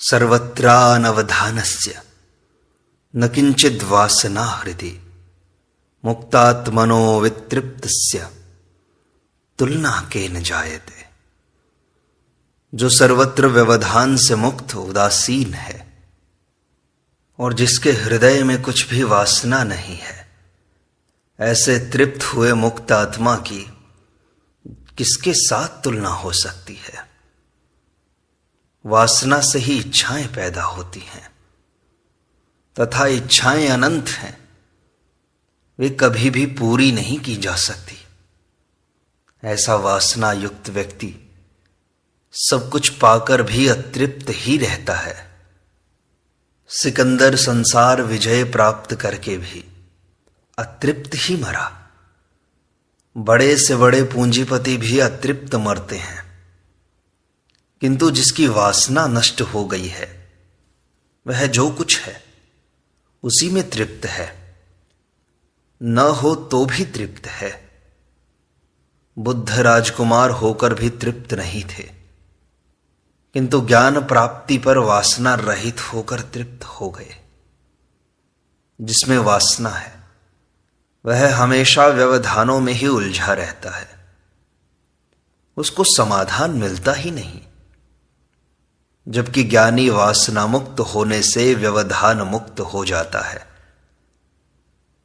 सर्वत्रानवधानस्य न किंचिद् वासना हृदि मुक्तात्मनो वितृप्तस्य तुलना केन जायते। जो सर्वत्र व्यवधान से मुक्त उदासीन है और जिसके हृदय में कुछ भी वासना नहीं है, ऐसे तृप्त हुए मुक्त आत्मा की किसके साथ तुलना हो सकती है। वासना से ही इच्छाएं पैदा होती हैं तथा इच्छाएं अनंत हैं, वे कभी भी पूरी नहीं की जा सकती। ऐसा वासना युक्त व्यक्ति सब कुछ पाकर भी अतृप्त ही रहता है। सिकंदर संसार विजय प्राप्त करके भी अतृप्त ही मरा। बड़े से बड़े पूंजीपति भी अतृप्त मरते हैं, किंतु जिसकी वासना नष्ट हो गई है वह जो कुछ है उसी में तृप्त है, न हो तो भी तृप्त है। बुद्ध राजकुमार होकर भी तृप्त नहीं थे, किंतु ज्ञान प्राप्ति पर वासना रहित होकर तृप्त हो गए। जिसमें वासना है वह हमेशा व्यवधानों में ही उलझा रहता है, उसको समाधान मिलता ही नहीं। जबकि ज्ञानी वासना मुक्त होने से व्यवधान मुक्त हो जाता है।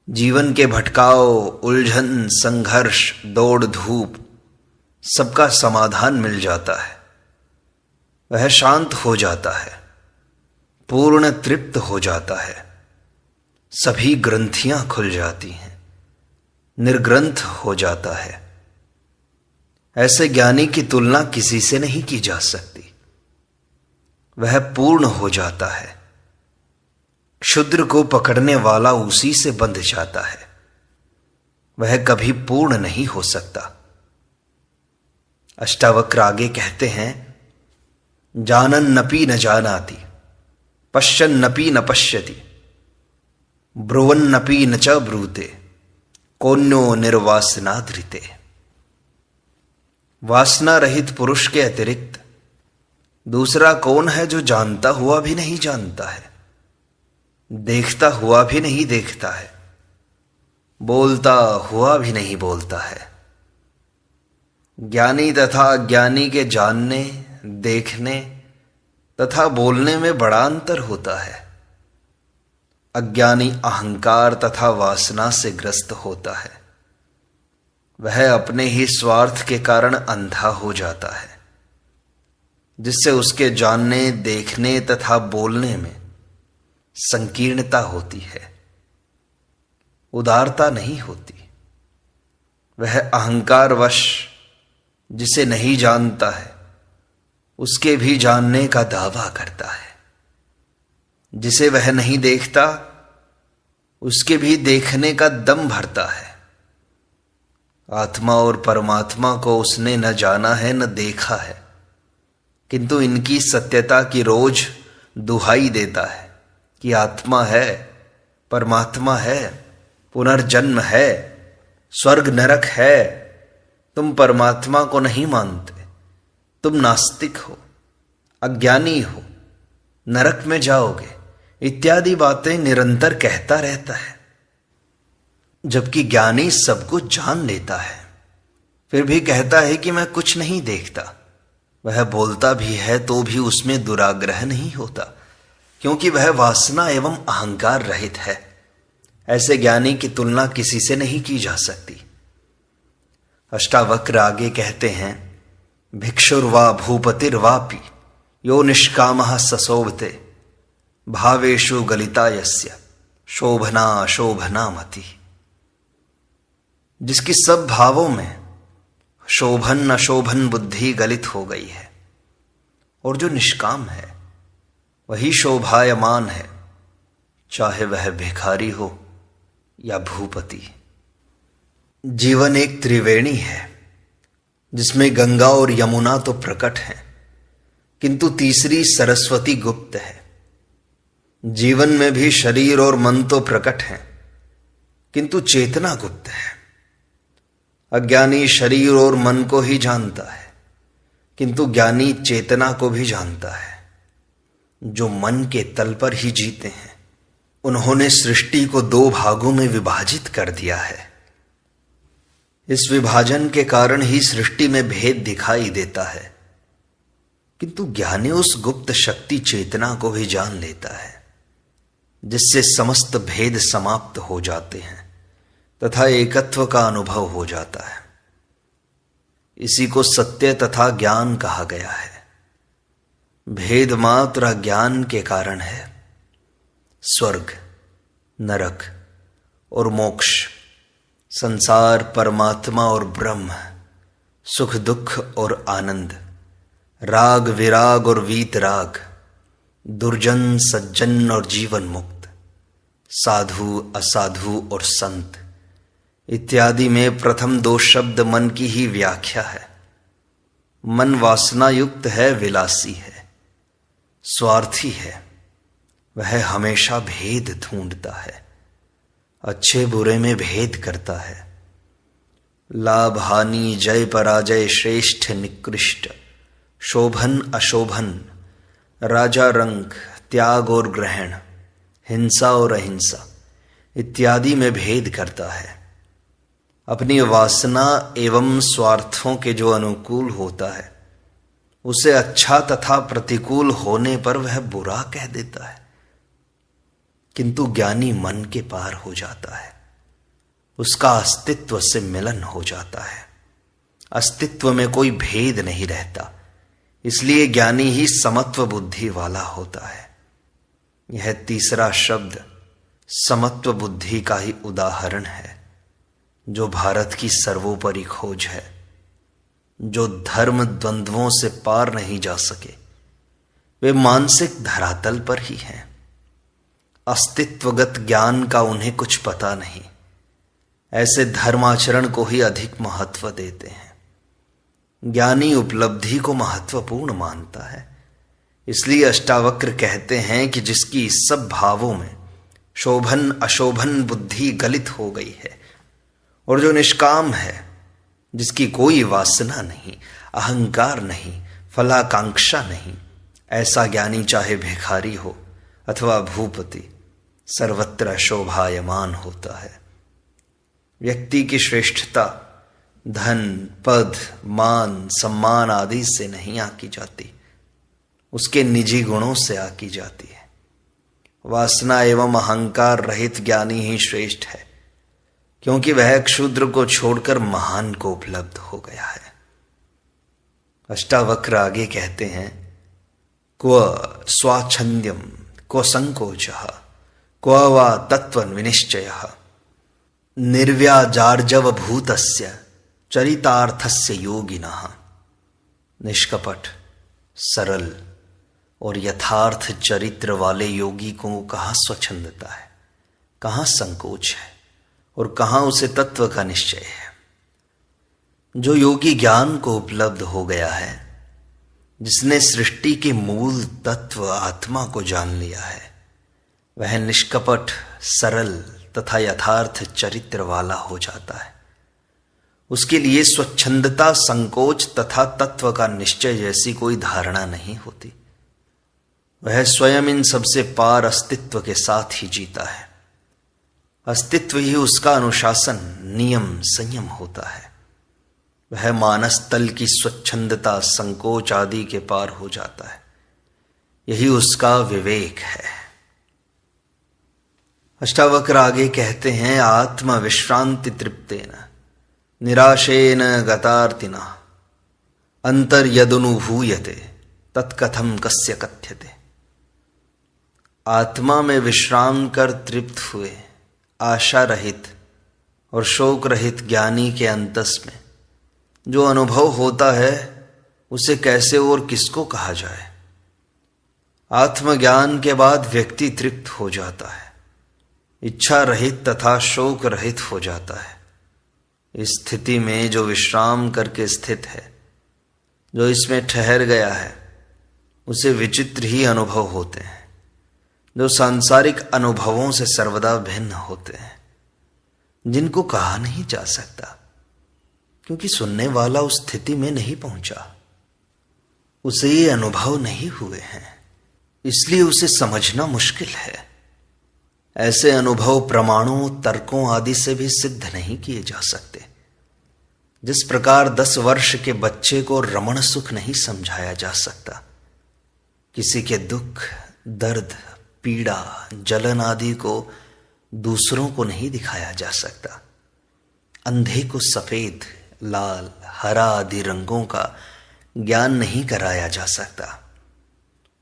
जीवन के भटकाव, उलझन, संघर्ष, दौड़ धूप सबका समाधान मिल जाता है। वह शांत हो जाता है, पूर्ण तृप्त हो जाता है। सभी ग्रंथियां खुल जाती हैं, निर्ग्रंथ हो जाता है। ऐसे ज्ञानी की तुलना किसी से नहीं की जा सकती। वह पूर्ण हो जाता है। क्षुद्र को पकड़ने वाला उसी से बंध जाता है। वह कभी पूर्ण नहीं हो सकता। अष्टावक्र आगे कहते हैं, जानन नपि न जानाति, पश्यन नपि न पश्यति, ब्रुवन नपि न च ब्रूते, कोन्यो निर्वासनाधृते। वासना रहित पुरुष के अतिरिक्त दूसरा कौन है जो जानता हुआ भी नहीं जानता है, देखता हुआ भी नहीं देखता है, बोलता हुआ भी नहीं बोलता है। ज्ञानी तथा अज्ञानी के जानने, देखने तथा बोलने में बड़ा अंतर होता है। अज्ञानी अहंकार तथा वासना से ग्रस्त होता है। वह अपने ही स्वार्थ के कारण अंधा हो जाता है, जिससे उसके जानने, देखने तथा बोलने में संकीर्णता होती है, उदारता नहीं होती। वह अहंकारवश जिसे नहीं जानता है उसके भी जानने का दावा करता है। जिसे वह नहीं देखता उसके भी देखने का दम भरता है। आत्मा और परमात्मा को उसने न जाना है न देखा है, किंतु इनकी सत्यता की रोज दुहाई देता है कि आत्मा है, परमात्मा है, पुनर्जन्म है, स्वर्ग नरक है। तुम परमात्मा को नहीं मानते, तुम नास्तिक हो, अज्ञानी हो, नरक में जाओगे, इत्यादि बातें निरंतर कहता रहता है। जबकि ज्ञानी सब कुछ जान लेता है, फिर भी कहता है कि मैं कुछ नहीं देखता। वह बोलता भी है तो भी उसमें दुराग्रह नहीं होता, क्योंकि वह वासना एवं अहंकार रहित है। ऐसे ज्ञानी की तुलना किसी से नहीं की जा सकती। अष्टावक्र आगे कहते हैं, भिक्षुर्वा भूपतिर्वापि यो निष्कामः सशोभते, भावेषु गलिता यस्य शोभना शोभना मति। जिसकी सब भावों में शोभन अशोभन बुद्धि गलित हो गई है और जो निष्काम है वही शोभायमान है, चाहे वह भिखारी हो या भूपति। जीवन एक त्रिवेणी है जिसमें गंगा और यमुना तो प्रकट हैं, किंतु तीसरी सरस्वती गुप्त है। जीवन में भी शरीर और मन तो प्रकट हैं, किंतु चेतना गुप्त है। अज्ञानी शरीर और मन को ही जानता है, किंतु ज्ञानी चेतना को भी जानता है। जो मन के तल पर ही जीते हैं, उन्होंने सृष्टि को 2 भागों में विभाजित कर दिया है। इस विभाजन के कारण ही सृष्टि में भेद दिखाई देता है, किंतु ज्ञानी उस गुप्त शक्ति चेतना को भी जान लेता है जिससे समस्त भेद समाप्त हो जाते हैं तथा एकत्व का अनुभव हो जाता है। इसी को सत्य तथा ज्ञान कहा गया है। भेद मात्र ज्ञान के कारण है। स्वर्ग, नरक और मोक्ष, संसार, परमात्मा और ब्रह्म, सुख दुख और आनंद, राग विराग और वीतराग, दुर्जन सज्जन और जीवन मुक्त, साधु असाधु और संत इत्यादि में प्रथम 2 शब्द मन की ही व्याख्या है। मन वासना युक्त है, विलासी है, स्वार्थी है। वह हमेशा भेद ढूंढता है, अच्छे बुरे में भेद करता है। लाभ हानि, जय पराजय, श्रेष्ठ निकृष्ट, शोभन अशोभन, राजा रंक, त्याग और ग्रहण, हिंसा और अहिंसा इत्यादि में भेद करता है। अपनी वासना एवं स्वार्थों के जो अनुकूल होता है उसे अच्छा तथा प्रतिकूल होने पर वह बुरा कह देता है। किंतु ज्ञानी मन के पार हो जाता है, उसका अस्तित्व से मिलन हो जाता है। अस्तित्व में कोई भेद नहीं रहता, इसलिए ज्ञानी ही समत्व बुद्धि वाला होता है। यह तीसरा शब्द समत्व बुद्धि का ही उदाहरण है, जो भारत की सर्वोपरि खोज है। जो धर्म द्वंद्वों से पार नहीं जा सके वे मानसिक धरातल पर ही हैं। अस्तित्वगत ज्ञान का उन्हें कुछ पता नहीं, ऐसे धर्माचरण को ही अधिक महत्व देते हैं। ज्ञानी उपलब्धि को महत्वपूर्ण मानता है, इसलिए अष्टावक्र कहते हैं कि जिसकी सब भावों में शोभन अशोभन बुद्धि गलित हो गई है और जो निष्काम है, जिसकी कोई वासना नहीं, अहंकार नहीं, फलाकांक्षा नहीं, ऐसा ज्ञानी चाहे भिखारी हो अथवा भूपति, सर्वत्र शोभायमान होता है। व्यक्ति की श्रेष्ठता धन, पद, मान, सम्मान आदि से नहीं आकी जाती, उसके निजी गुणों से आकी जाती है। वासना एवं अहंकार रहित ज्ञानी ही श्रेष्ठ है, क्योंकि वह क्षुद्र को छोड़कर महान को उपलब्ध हो गया है। अष्टावक्र आगे कहते हैं, क्व स्वाच्छंद्यम, क्व संकोचः, क्व वा तत्व विनिश्चयः, निर्व्याजार्जव भूतस्य चरितार्थस्य योगिनः। निष्कपट, सरल और यथार्थ चरित्र वाले योगी को कहाँ स्वच्छंदता है, कहाँ संकोच है और कहाँ उसे तत्व का निश्चय है। जो योगी ज्ञान को उपलब्ध हो गया है, जिसने सृष्टि के मूल तत्व आत्मा को जान लिया है, वह निष्कपट, सरल तथा यथार्थ चरित्र वाला हो जाता है। उसके लिए स्वच्छंदता, संकोच तथा तत्व का निश्चय जैसी कोई धारणा नहीं होती। वह स्वयं इन सबसे पार अस्तित्व के साथ ही जीता है। अस्तित्व ही उसका अनुशासन, नियम, संयम होता है। वह मानस तल की स्वच्छंदता, संकोच आदि के पार हो जाता है। यही उसका विवेक है। अष्टावक्र आगे कहते हैं, आत्म विश्रांति तृप्तेन निराशेन गतार्तिना अंतर्यदनुभूयते तत्कथम कस्य कथ्यते। आत्मा में विश्राम कर तृप्त हुए, आशा रहित और शोक रहित ज्ञानी के अंतस में जो अनुभव होता है, उसे कैसे और किसको कहा जाए। आत्मज्ञान के बाद व्यक्ति तृप्त हो जाता है, इच्छा रहित तथा शोक रहित हो जाता है। इस स्थिति में जो विश्राम करके स्थित है, जो इसमें ठहर गया है, उसे विचित्र ही अनुभव होते हैं, जो सांसारिक अनुभवों से सर्वदा भिन्न होते हैं, जिनको कहा नहीं जा सकता, क्योंकि सुनने वाला उस स्थिति में नहीं पहुंचा, उसे ये अनुभव नहीं हुए हैं। इसलिए उसे समझना मुश्किल है। ऐसे अनुभव प्रमाणों, तर्कों आदि से भी सिद्ध नहीं किए जा सकते। जिस प्रकार 10 वर्ष के बच्चे को रमण सुख नहीं समझाया जा सकता, किसी के दुख, दर्द, पीड़ा, जलन आदि को दूसरों को नहीं दिखाया जा सकता, अंधे को सफेद, लाल, हरा आदि रंगों का ज्ञान नहीं कराया जा सकता,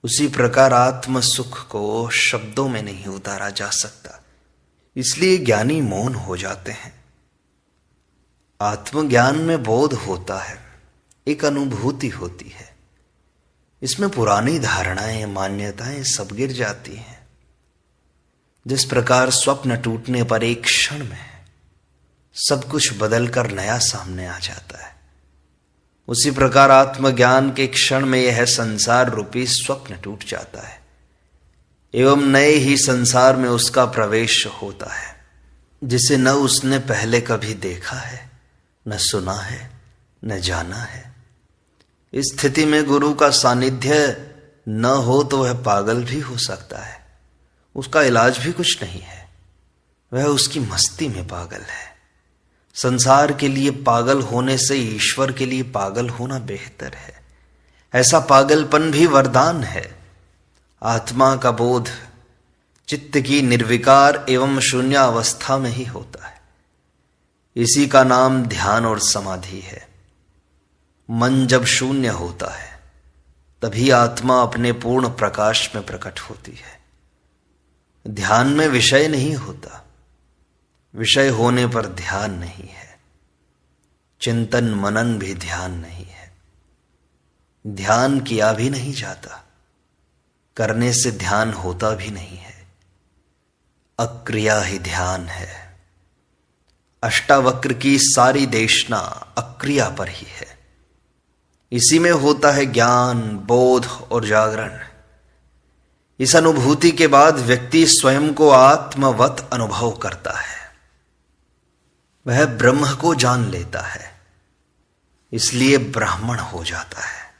उसी प्रकार आत्म सुख को शब्दों में नहीं उतारा जा सकता। इसलिए ज्ञानी मौन हो जाते हैं। आत्मज्ञान में बोध होता है, एक अनुभूति होती है। इसमें पुरानी धारणाएं, मान्यताएं सब गिर जाती हैं। जिस प्रकार स्वप्न टूटने पर एक क्षण में सब कुछ बदलकर नया सामने आ जाता है, उसी प्रकार आत्मज्ञान के क्षण में यह संसार रूपी स्वप्न टूट जाता है एवं नए ही संसार में उसका प्रवेश होता है, जिसे न उसने पहले कभी देखा है, न सुना है, न जाना है। इस स्थिति में गुरु का सानिध्य न हो तो वह पागल भी हो सकता है। उसका इलाज भी कुछ नहीं है, वह उसकी मस्ती में पागल है। संसार के लिए पागल होने से ईश्वर के लिए पागल होना बेहतर है। ऐसा पागलपन भी वरदान है। आत्मा का बोध चित्त की निर्विकार एवं शून्य अवस्था में ही होता है। इसी का नाम ध्यान और समाधि है। मन जब शून्य होता है तभी आत्मा अपने पूर्ण प्रकाश में प्रकट होती है। ध्यान में विषय नहीं होता, विषय होने पर ध्यान नहीं है। चिंतन मनन भी ध्यान नहीं है। ध्यान किया भी नहीं जाता, करने से ध्यान होता भी नहीं है। अक्रिया ही ध्यान है। अष्टावक्र की सारी देशना अक्रिया पर ही है। इसी में होता है ज्ञान, बोध और जागरण। इस अनुभूति के बाद व्यक्ति स्वयं को आत्मवत अनुभव करता है। वह ब्रह्म को जान लेता है, इसलिए ब्राह्मण हो जाता है।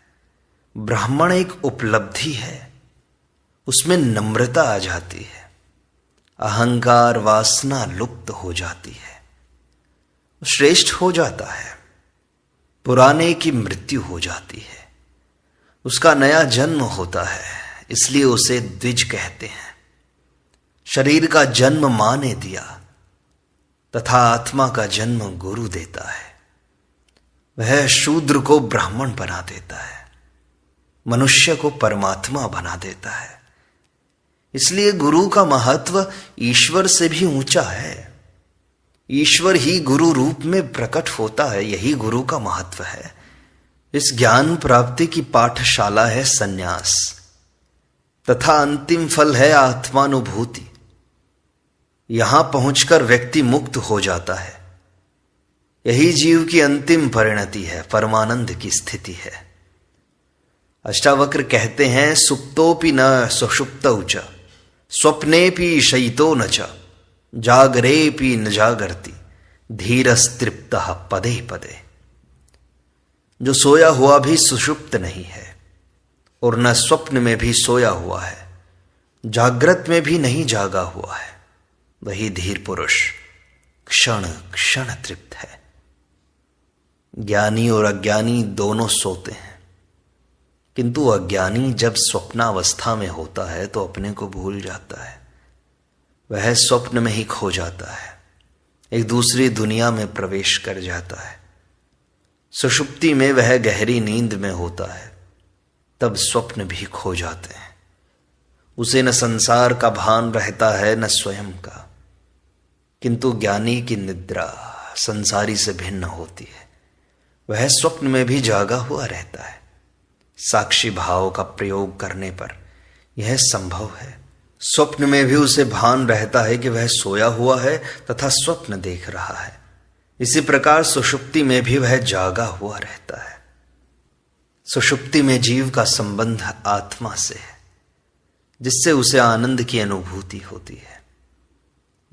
ब्राह्मण एक उपलब्धि है, उसमें नम्रता आ जाती है, अहंकार वासना लुप्त हो जाती है, श्रेष्ठ हो जाता है। पुराने की मृत्यु हो जाती है, उसका नया जन्म होता है, इसलिए उसे द्विज कहते हैं। शरीर का जन्म मां ने दिया तथा आत्मा का जन्म गुरु देता है। वह शूद्र को ब्राह्मण बना देता है, मनुष्य को परमात्मा बना देता है। इसलिए गुरु का महत्व ईश्वर से भी ऊंचा है। ईश्वर ही गुरु रूप में प्रकट होता है, यही गुरु का महत्व है। इस ज्ञान प्राप्ति की पाठशाला है सन्यास, तथा अंतिम फल है आत्मानुभूति। यहां पहुंचकर व्यक्ति मुक्त हो जाता है। यही जीव की अंतिम परिणति है, परमानंद की स्थिति है। अष्टावक्र कहते हैं, सुप्तोपि न सुषुप्तौ च, स्वप्नेपि शयितो न च, जागरेपि न जागर्ति, धीरस्तृप्तः पदे पदे। जो सोया हुआ भी सुषुप्त नहीं है और न स्वप्न में भी सोया हुआ है, जागृत में भी नहीं जागा हुआ है, वही धीर पुरुष क्षण क्षण तृप्त है। ज्ञानी और अज्ञानी दोनों सोते हैं, किंतु अज्ञानी जब स्वप्नावस्था में होता है तो अपने को भूल जाता है। वह स्वप्न में ही खो जाता है, एक दूसरी दुनिया में प्रवेश कर जाता है। सुषुप्ति में वह गहरी नींद में होता है, तब स्वप्न भी खो जाते हैं। उसे न संसार का भान रहता है न स्वयं का। किंतु ज्ञानी की निद्रा संसारी से भिन्न होती है। वह स्वप्न में भी जागा हुआ रहता है। साक्षी भाव का प्रयोग करने पर यह संभव है। स्वप्न में भी उसे भान रहता है कि वह सोया हुआ है तथा स्वप्न देख रहा है। इसी प्रकार सुषुप्ति में भी वह जागा हुआ रहता है। सुषुप्ति में जीव का संबंध आत्मा से है, जिससे उसे आनंद की अनुभूति होती है।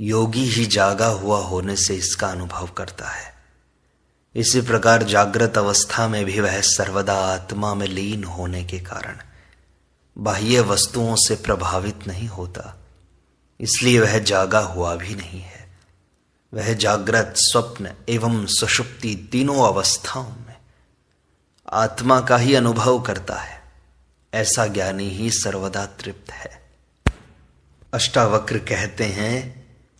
योगी ही जागा हुआ होने से इसका अनुभव करता है। इसी प्रकार जागृत अवस्था में भी वह सर्वदा आत्मा में लीन होने के कारण बाह्य वस्तुओं से प्रभावित नहीं होता, इसलिए वह जागा हुआ भी नहीं है। वह जागृत, स्वप्न एवं सुषुप्ति तीनों अवस्थाओं में आत्मा का ही अनुभव करता है। ऐसा ज्ञानी ही सर्वदा तृप्त है। अष्टावक्र कहते हैं,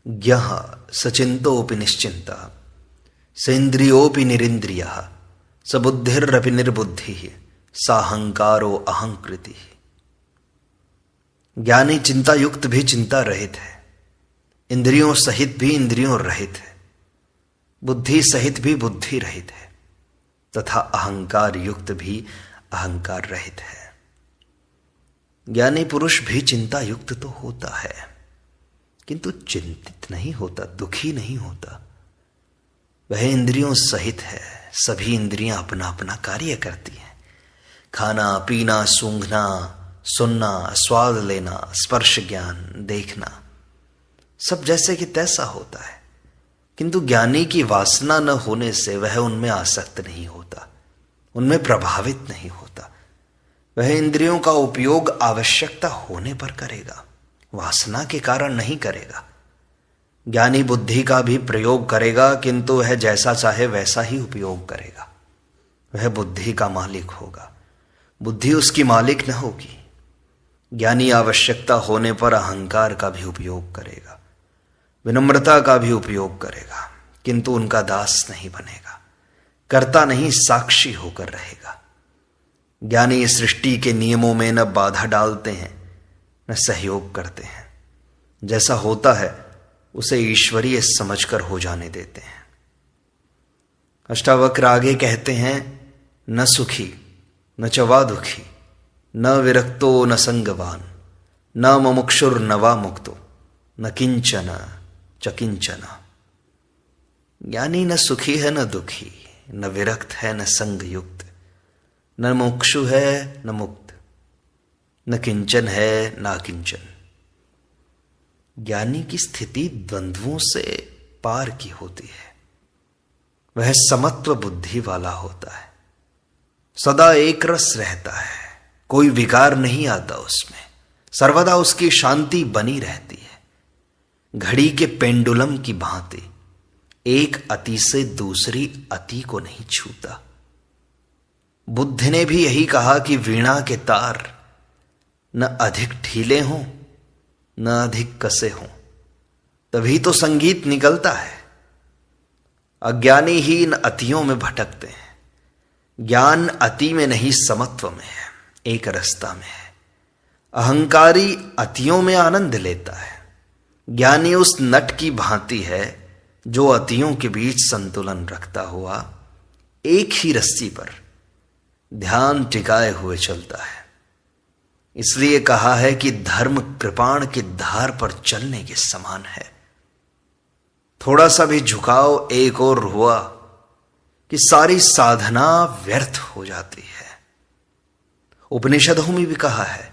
ज्ञः सचिंतोऽपि निश्चिंतः सेन्द्रियोऽपि निरिन्द्रियः सबुद्धिरपि निर्बुद्धिः साहंकारो अहंकृतिः। ज्ञानी चिंता युक्त भी चिंता रहित है, इंद्रियों सहित भी इंद्रियों रहित है, बुद्धि सहित भी बुद्धि रहित है, तथा अहंकार युक्त भी अहंकार रहित है। ज्ञानी पुरुष भी चिंता युक्त तो होता है, किंतु चिंतित नहीं होता, दुखी नहीं होता। वह इंद्रियों सहित है, सभी इंद्रियां अपना अपना कार्य करती हैं। खाना पीना, सूंघना, सुनना, स्वाद लेना, स्पर्श ज्ञान, देखना, सब जैसे कि तैसा होता है। किंतु ज्ञानी की वासना न होने से वह उनमें आसक्त नहीं होता, उनमें प्रभावित नहीं होता। वह इंद्रियों का उपयोग आवश्यकता होने पर करेगा, वासना के कारण नहीं करेगा। ज्ञानी बुद्धि का भी प्रयोग करेगा, किंतु वह जैसा चाहे वैसा ही उपयोग करेगा। वह बुद्धि का मालिक होगा, बुद्धि उसकी मालिक न होगी। ज्ञानी आवश्यकता होने पर अहंकार का भी उपयोग करेगा, विनम्रता का भी उपयोग करेगा, किंतु उनका दास नहीं बनेगा, कर्ता नहीं, साक्षी होकर रहेगा। ज्ञानी सृष्टि के नियमों में न बाधा डालते हैं न सहयोग करते हैं। जैसा होता है उसे ईश्वरीय समझकर हो जाने देते हैं। अष्टावक्र आगे कहते हैं, न सुखी न च वा दुखी न विरक्तो न संगवान न मुमुक्षुर न वा मुक्तो न किंचन च किंचन। ज्ञानी न सुखी है न दुखी, न विरक्त है न संग युक्त, न मुमुक्षु है न मुक्त, न किंचन है न किंचन। ज्ञानी की स्थिति द्वंद्वों से पार की होती है। वह समत्व बुद्धि वाला होता है, सदा एक रस रहता है, कोई विकार नहीं आता उसमें, सर्वदा उसकी शांति बनी रहती है। घड़ी के पेंडुलम की भांति एक अति से दूसरी अति को नहीं छूता। बुद्ध ने भी यही कहा कि वीणा के तार न अधिक ढीले हों न अधिक कसे हों, तभी तो संगीत निकलता है। अज्ञानी ही इन अतियों में भटकते हैं। ज्ञान अति में नहीं, समत्व में है, एक रस्ता में है। अहंकारी अतियों में आनंद लेता है। ज्ञानी उस नट की भांति है जो अतियों के बीच संतुलन रखता हुआ एक ही रस्सी पर ध्यान टिकाए हुए चलता है। इसलिए कहा है कि धर्म कृपाण की धार पर चलने के समान है। थोड़ा सा भी झुकाव एक और हुआ कि सारी साधना व्यर्थ हो जाती है। उपनिषदों में भी कहा है,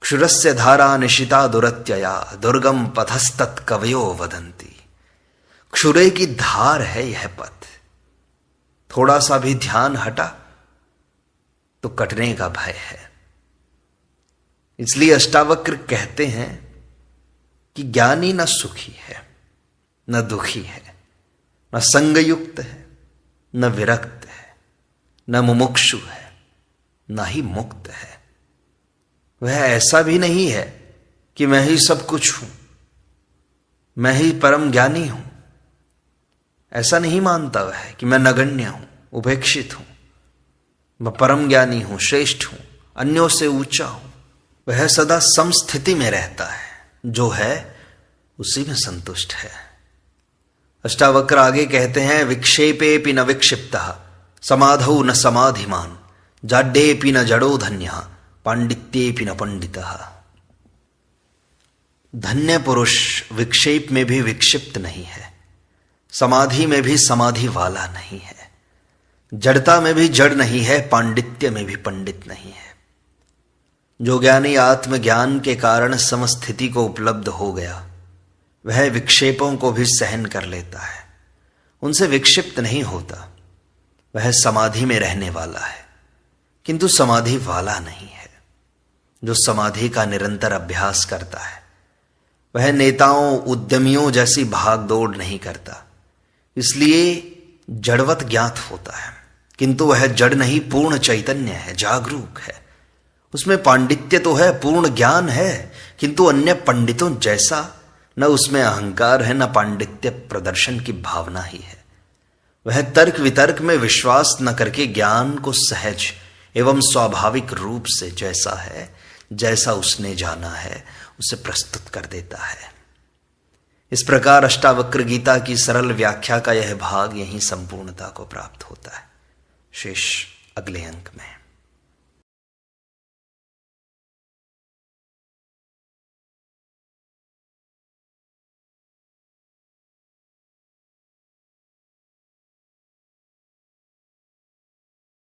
क्षुरस्य धारा निशिता दुरत्यया दुर्गम पथस्तत् कवयो वदंती। क्षुरे की धार है यह पथ, थोड़ा सा भी ध्यान हटा तो कटने का भय है। इसलिए अष्टावक्र कहते हैं कि ज्ञानी न सुखी है न दुखी है, न संगयुक्त है न विरक्त है, न मुमुक्षु है न ही मुक्त है। वह ऐसा भी नहीं है कि मैं ही सब कुछ हूं, मैं ही परम ज्ञानी हूं। ऐसा नहीं मानता वह कि मैं नगण्य हूं, उपेक्षित हूं, मैं परम ज्ञानी हूं, श्रेष्ठ हूं, अन्यों से ऊंचा हूं। वह सदा समस्थिति में रहता है, जो है उसी में संतुष्ट है। अष्टावक्र आगे कहते हैं, विक्षेपेपि न विक्षिप्तः समाधौ न समाधिमान जाड्येपि न जड़ो धन्यः पांडित्येपि न पंडितः। धन्य पुरुष विक्षेप में भी विक्षिप्त नहीं है, समाधि में भी समाधि वाला नहीं है, जड़ता में भी जड़ नहीं है, पांडित्य में भी पंडित नहीं है। जो ज्ञानी आत्मज्ञान के कारण समस्थिति को उपलब्ध हो गया, वह विक्षेपों को भी सहन कर लेता है, उनसे विक्षिप्त नहीं होता। वह समाधि में रहने वाला है, किंतु समाधि वाला नहीं है। जो समाधि का निरंतर अभ्यास करता है वह नेताओं उद्यमियों जैसी भाग दौड़ नहीं करता, इसलिए जड़वत ज्ञात होता है, किंतु वह जड़ नहीं, पूर्ण चैतन्य है, जागरूक है। उसमें पांडित्य तो है, पूर्ण ज्ञान है, किंतु अन्य पंडितों जैसा न उसमें अहंकार है न पांडित्य प्रदर्शन की भावना ही है। वह तर्क वितर्क में विश्वास न करके ज्ञान को सहज एवं स्वाभाविक रूप से जैसा है, जैसा उसने जाना है, उसे प्रस्तुत कर देता है। इस प्रकार अष्टावक्र गीता की सरल व्याख्या का यह भाग यहीं संपूर्णता को प्राप्त होता है। शेष अगले अंक में।